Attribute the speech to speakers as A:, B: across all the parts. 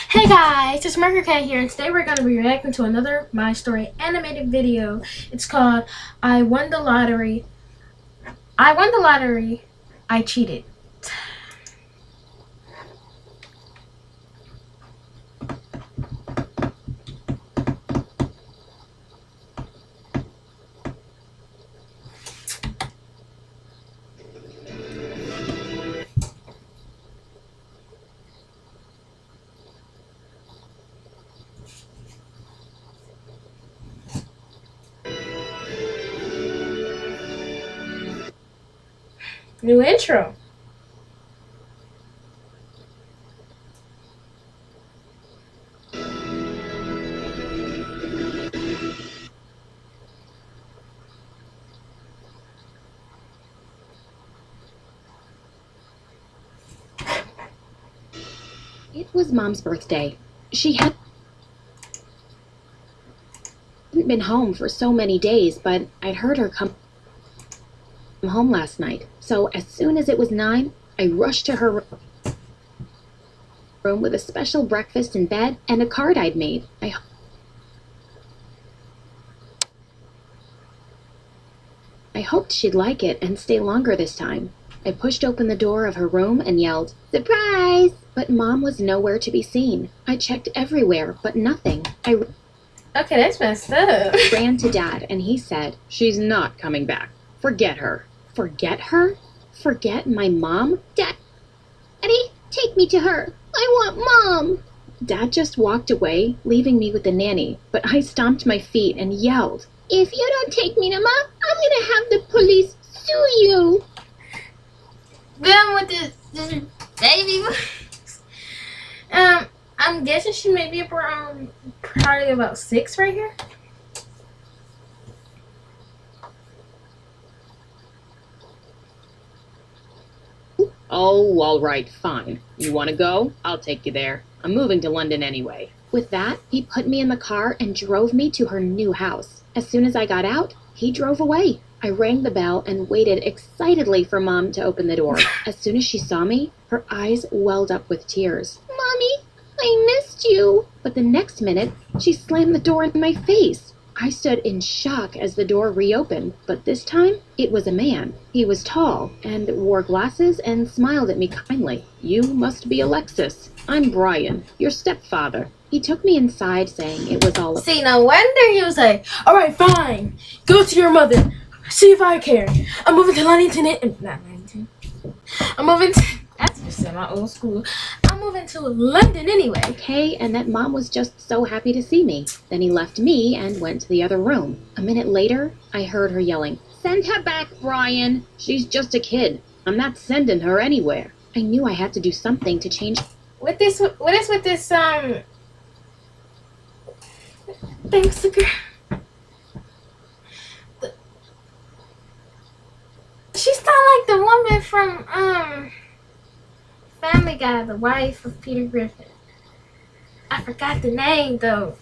A: Hey guys, it's Marker Cat here, and today we're going to be reacting to another My Story animated video. It's called I Won the Lottery. I won the lottery. I cheated. New intro.
B: It was Mom's birthday. She hadn't been home for so many days, but I'd heard her come home last night. So as soon as it was 9, I rushed to her room with a special breakfast in bed and a card I'd made. I hoped she'd like it and stay longer this time. I pushed open the door of her room and yelled, "Surprise!" But Mom was nowhere to be seen. I checked everywhere, but nothing.
A: Okay, that's messed up.
B: Ran to Dad, and he said, "She's not coming back. Forget her." Forget her? Forget my mom? Daddy, take me to her. I want Mom. Dad just walked away, leaving me with the nanny, but I stomped my feet and yelled, "If you don't take me to Mom, I'm gonna have the police sue you."
A: Then with this baby. I'm guessing she may be around probably about 6 right here.
B: "Oh, all right, fine. You want to go? I'll take you there. I'm moving to London anyway." With that, he put me in the car and drove me to her new house. As soon as I got out, he drove away. I rang the bell and waited excitedly for Mom to open the door. As soon as she saw me, her eyes welled up with tears. "Mommy, I missed you." But the next minute, she slammed the door in my face. I stood in shock as the door reopened, but this time it was a man. He was tall and wore glasses and smiled at me kindly. "You must be Alexis. I'm Brian, your stepfather." He took me inside, saying it was all
A: See, no wonder he was like, "Alright, fine. Go to your mother. See if I care. I'm moving to London. Not London. I'm moving to... That's just in my old school. I'm moving to London anyway."
B: okay, and that Mom was just so happy to see me. Then he left me and went to the other room. A minute later, I heard her yelling, "Send her back, Brian. She's just a kid. I'm not sending her anywhere." I knew I had to do something to change.
A: What is with this thanks to girl. She's not like the woman from Family Guy, the wife of Peter Griffin. I forgot the name though.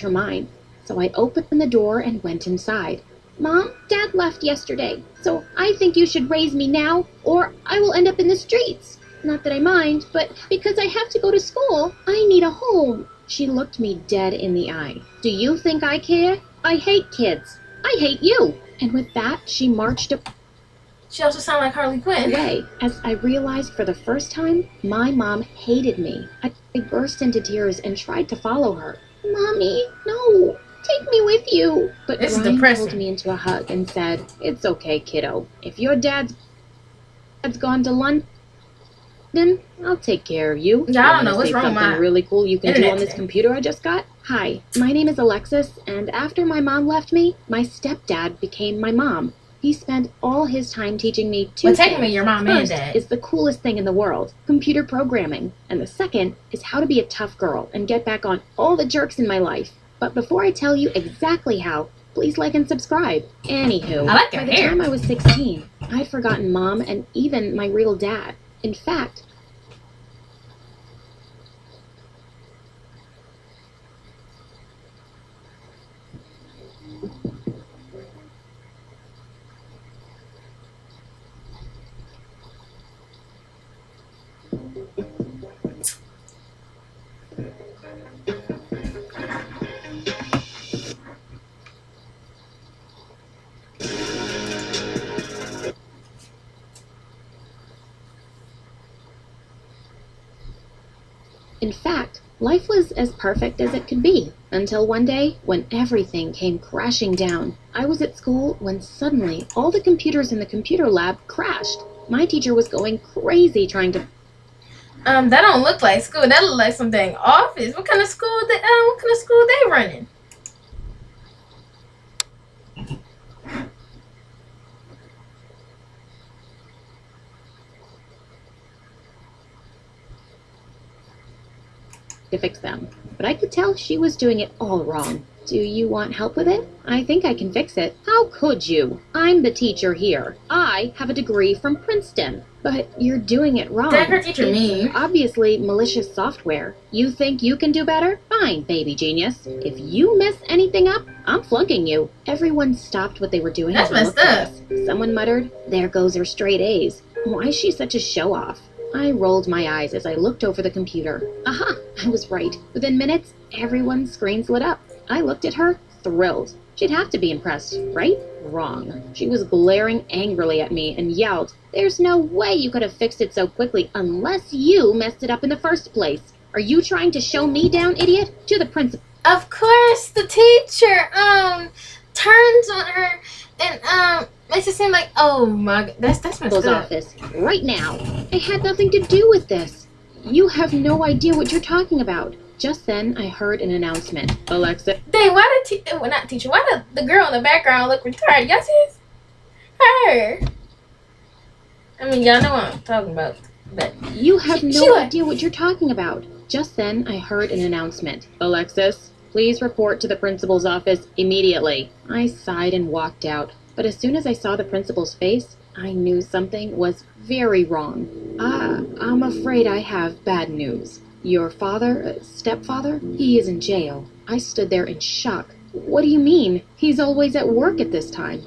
B: Her mind. So I opened the door and went inside. "Mom, Dad left yesterday, so I think you should raise me now, or I will end up in the streets. Not that I mind, but because I have to go to school, I need a home." She looked me dead in the eye. "Do you think I care? I hate kids. I hate you." And with that, she marched
A: She also sounded like Harley Quinn.
B: away as I realized for the first time my mom hated me. I burst into tears and tried to follow her. "Mommy, no, take me with you." But
A: This is
B: Brian
A: depressing.
B: pulled me into a hug and said, "It's okay, kiddo. If your dad's gone to London, I'll take care of you."
A: Yeah, I don't know
B: Wanna
A: what's
B: see
A: wrong with
B: something
A: my
B: really cool you can do
A: internet
B: on this
A: today.
B: computer I just got? Hi, my name is Alexis, and after my mom left me, my stepdad became my mom. He spent all his time teaching me two
A: Well,
B: things.
A: technically, your mom and
B: First
A: dad.
B: is the coolest thing in the world, computer programming. And the second is how to be a tough girl and get back on all the jerks in my life. But before I tell you exactly how, please like and subscribe. Anywho,
A: I like your
B: by the
A: hair.
B: time I was 16, I'd forgotten Mom and even my real dad. In fact, In fact, life was as perfect as it could be, until one day when everything came crashing down. I was at school when suddenly all the computers in the computer lab crashed. My teacher was going crazy trying to
A: That don't look like school. That look like some dang office. What kind of school they running?
B: fix them, but I could tell she was doing it all wrong. Do you want help with it? I think I can fix it. How could you? I'm the teacher here. I have a degree from Princeton. But you're doing it wrong.
A: Dang, her teacher
B: It's
A: mean.
B: obviously malicious software. You think you can do better? Fine, baby genius. If you mess anything up, I'm flunking you. Everyone stopped what they were doing.
A: That's
B: and looked
A: messed
B: at
A: up.
B: us. Someone muttered, "There goes her straight A's. Why is she such a show-off?" I rolled my eyes as I looked over the computer. Aha! I was right. Within minutes, everyone's screens lit up. I looked at her, thrilled. She'd have to be impressed, right? Wrong. She was glaring angrily at me and yelled, "There's no way you could have fixed it so quickly unless you messed it up in the first place. Are you trying to show me down, idiot?" To the principal.
A: Of course, the teacher turns on her and makes it seem like, oh my god, that's messed up.
B: Office right now. I had nothing to do with this. You have no idea what you're talking about. Just then, I heard an announcement. Alexa.
A: Dang, why not teacher? Why the girl in the background look retarded? Y'all see this? Her. I mean, y'all know what I'm talking about. But
B: You have
A: She-
B: no
A: she-
B: idea what you're talking about. Just then, I heard an announcement. Alexis, please report to the principal's office immediately. I sighed and walked out. But as soon as I saw the principal's face, I knew something was very wrong. I'm afraid I have bad news. Your father, stepfather, he is in jail. I stood there in shock. What do you mean? He's always at work at this time.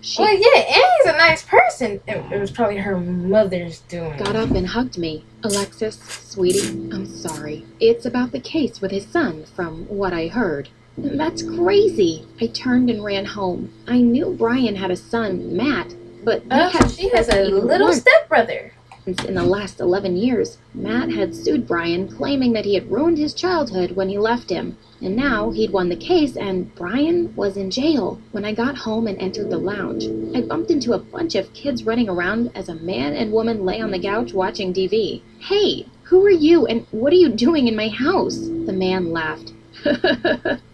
B: She
A: well, yeah, and he's a nice person. It was probably her mother's doing.
B: got up and hugged me. Alexis, sweetie, I'm sorry. It's about the case with his son, from what I heard. That's crazy. I turned and ran home. I knew Brian had a son, Matt, but they
A: Oh,
B: had
A: she has a
B: sex even
A: little
B: once.
A: stepbrother.
B: In the last 11 years, Matt had sued Brian, claiming that he had ruined his childhood when he left him. And now he'd won the case, and Brian was in jail. When I got home and entered the lounge, I bumped into a bunch of kids running around as a man and woman lay on the couch watching TV. "Hey, who are you, and what are you doing in my house?" The man laughed.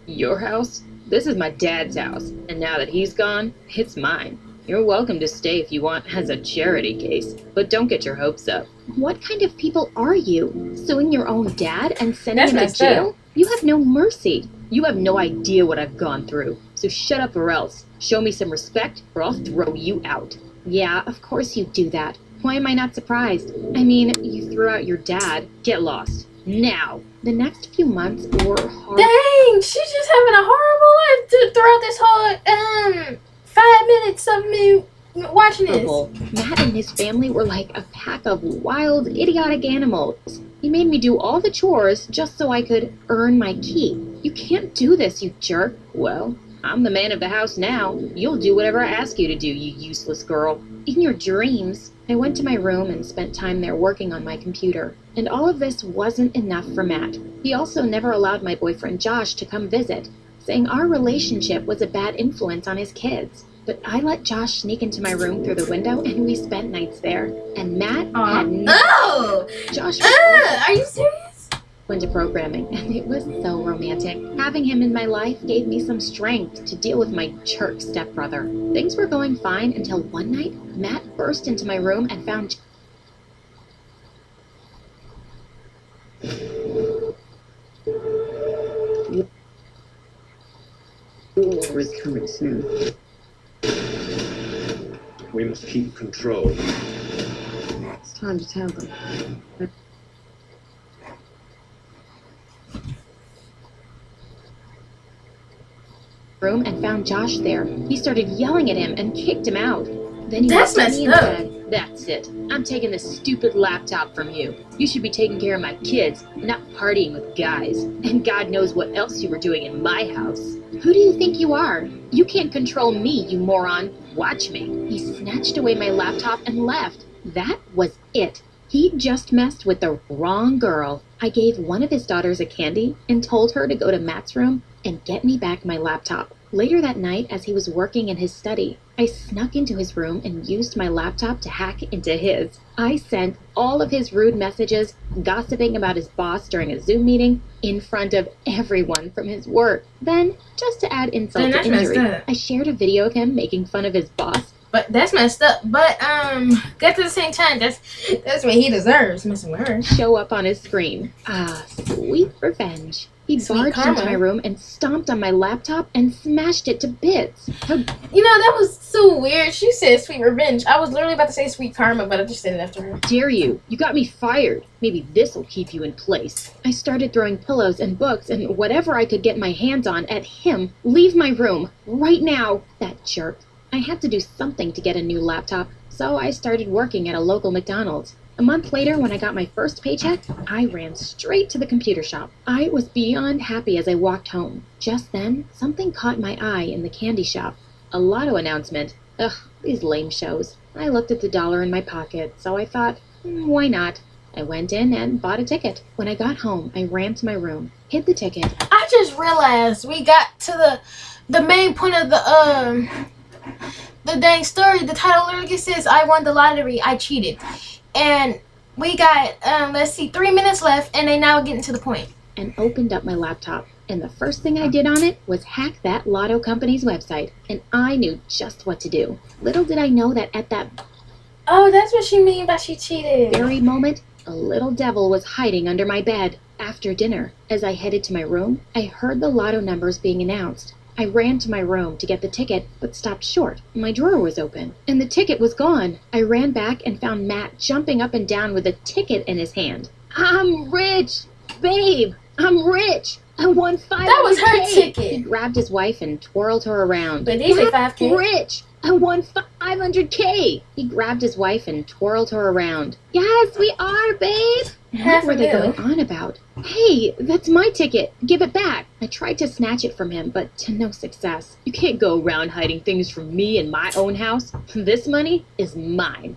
B: "Your house? This is my dad's house, and now that he's gone, it's mine. You're welcome to stay if you want as a charity case, but don't get your hopes up." What kind of people are you? Suing your own dad and sending
A: That's
B: him to
A: messed up.
B: jail? You have no mercy. You have no idea what I've gone through. So shut up or else. Show me some respect or I'll throw you out. Yeah, of course you do that. Why am I not surprised? I mean, you threw out your dad. Get lost. Now. The next few months were hard.
A: Dang, she's just having a horrible life throughout this whole 5 minutes of me watching this.
B: Matt and his family were like a pack of wild, idiotic animals. He made me do all the chores just so I could earn my keep. You can't do this, you jerk. Well, I'm the man of the house now. You'll do whatever I ask you to do, you useless girl. In your dreams. I went to my room and spent time there working on my computer. And all of this wasn't enough for Matt. He also never allowed my boyfriend Josh to come visit, saying our relationship was a bad influence on his kids. But I let Josh sneak into my room through the window, and we spent nights there. And Matt had
A: Oh!
B: Josh was
A: Are you serious?
B: into programming, and it was so romantic. Having him in my life gave me some strength to deal with my jerk stepbrother. Things were going fine until one night, Matt burst into my room and found
C: War is coming soon.
D: We must keep control.
C: It's time to tell them.
B: room and found Josh there. He started yelling at him and kicked him out. Then he
A: That's
B: looked at me and
A: messed up.
B: said, "That's it. I'm taking this stupid laptop from you. You should be taking care of my kids, not partying with guys. And God knows what else you were doing in my house. Who do you think you are? You can't control me, you moron. Watch me." He snatched away my laptop and left. That was it. He'd just messed with the wrong girl. I gave one of his daughters a candy and told her to go to Matt's room and get me back my laptop. Later that night, as he was working in his study, I snuck into his room and used my laptop to hack into his. I sent all of his rude messages, gossiping about his boss during a Zoom meeting, in front of everyone from his work. Then, just to add insult
A: Then
B: to
A: that's messed
B: injury,
A: up.
B: I shared a video of him making fun of his boss.
A: But that's messed up. But at the same time, that's what he deserves, messing with her.
B: Show up on his screen. Ah, sweet revenge. He
A: Sweet
B: barged
A: karma.
B: into my room and stomped on my laptop and smashed it to bits. How
A: You know, that was so weird. She said sweet revenge. I was literally about to say sweet karma, but I just said it after her.
B: dare you? You got me fired. Maybe this'll keep you in place. I started throwing pillows and books and whatever I could get my hands on at him. Leave my room. Right now. That jerk. I had to do something to get a new laptop, so I started working at a local McDonald's. A month later, when I got my first paycheck, I ran straight to the computer shop. I was beyond happy as I walked home. Just then, something caught my eye in the candy shop. A lotto announcement. Ugh, these lame shows. I looked at the dollar in my pocket, so I thought, why not? I went in and bought a ticket. When I got home, I ran to my room, hid the ticket.
A: I just realized we got to the main point of the dang story. The title literally says, I won the lottery, I cheated. And we got, 3 minutes left, and they now getting to the point.
B: And opened up my laptop. And the first thing I did on it was hack that lotto company's website. And I knew just what to do. Little did I know that at that
A: Oh, that's what she mean by she cheated.
B: very moment, a little devil was hiding under my bed. After dinner, as I headed to my room, I heard the lotto numbers being announced. I ran to my room to get the ticket, but stopped short. My drawer was open, and the ticket was gone. I ran back and found Matt jumping up and down with a ticket in his hand. I'm rich! Babe, I'm rich! I won $500K!
A: That was her ticket.
B: He grabbed his wife and twirled her around.
A: But these are
B: I'm
A: 5K.
B: rich! I won $500K! He grabbed his wife and twirled her around. Yes, we are, babe!
A: Half
B: What were
A: a
B: they
A: mil.
B: going on about? Hey, that's my ticket. Give it back. I tried to snatch it from him, but to no success. You can't go around hiding things from me in my own house. This money is mine.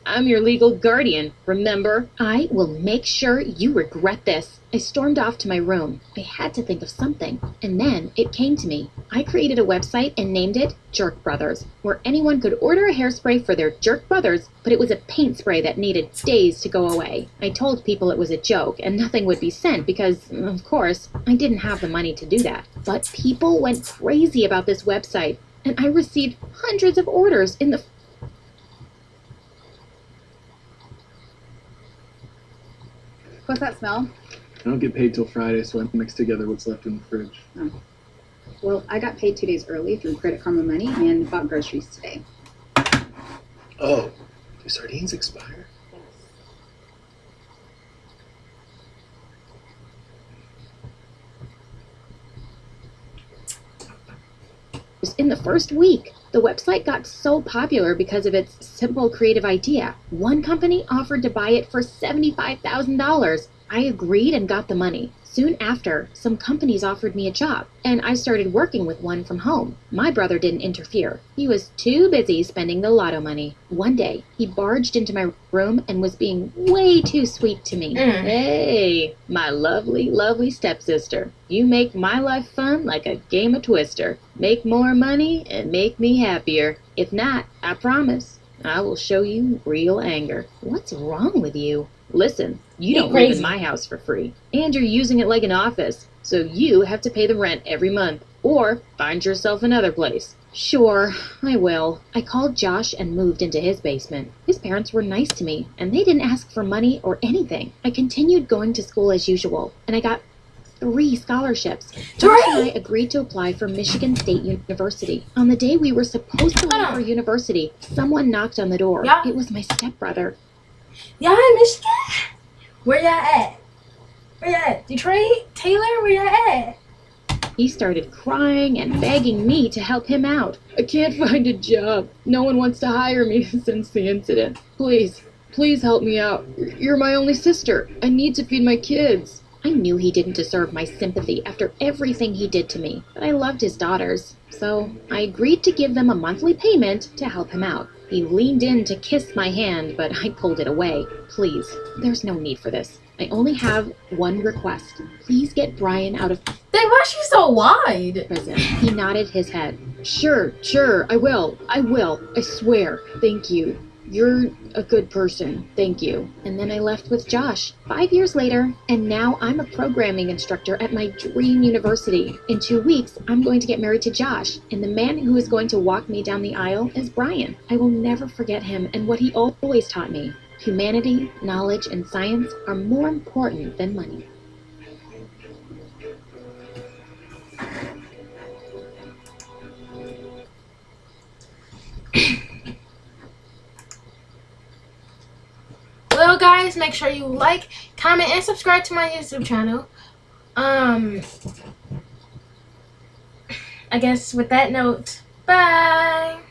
B: I'm your legal guardian, remember? I will make sure you regret this. I stormed off to my room. I had to think of something, and then it came to me. I created a website and named it Jerk Brothers, where anyone could order a hairspray for their jerk brothers, but it was a paint spray that needed days to go away. I told people it was a joke and nothing would be sent because, of course, I didn't have the money to do that. But people went crazy about this website, and I received hundreds of orders in the
E: What's that smell?
F: I don't get paid till Friday, so I mix together what's left in the fridge.
E: Well, I got paid 2 days early through Credit Karma Money and bought groceries today.
D: Oh, do sardines expire?
B: in the first week. The website got so popular because of its simple creative idea. One company offered to buy it for $75,000. I agreed and got the money. Soon after, some companies offered me a job, and I started working with one from home. My brother didn't interfere. He was too busy spending the lotto money. One day, he barged into my room and was being way too sweet to me. Hey, my lovely, lovely stepsister. You make my life fun like a game of Twister. Make more money and make me happier. If not, I promise, I will show you real anger. What's wrong with you? Listen, you don't live in my house for free, and you're using it like an office, so you have to pay the rent every month, or find yourself another place. Sure, I will. I called Josh and moved into his basement. His parents were nice to me, and they didn't ask for money or anything. I continued going to school as usual, and I got 3 scholarships. Josh and I agreed to apply for Michigan State University. On the day we were supposed to leave for university, someone knocked on the door.
A: Yeah.
B: It was my stepbrother.
A: Y'all in Michigan? Where y'all at? Where y'all at? Detroit? Taylor? Where y'all at?
B: He started crying and begging me to help him out. I can't find a job. No one wants to hire me since the incident. Please help me out. You're my only sister. I need to feed my kids. I knew he didn't deserve my sympathy after everything he did to me, but I loved his daughters, so I agreed to give them a monthly payment to help him out. He leaned in to kiss my hand, but I pulled it away. Please, there's no need for this. I only have one request. Please get Brian out of
A: Dang, why is she so wide?
B: prison. He nodded his head. Sure, I will. I swear. Thank you. You're a good person. Thank you. And then I left with Josh. 5 years later, and now I'm a programming instructor at my dream university. In 2 weeks, I'm going to get married to Josh, and the man who is going to walk me down the aisle is Brian. I will never forget him and what he always taught me. Humanity, knowledge, and science are more important than money.
A: Well, guys, make sure you like, comment, and subscribe to my YouTube channel. I guess with that note, bye.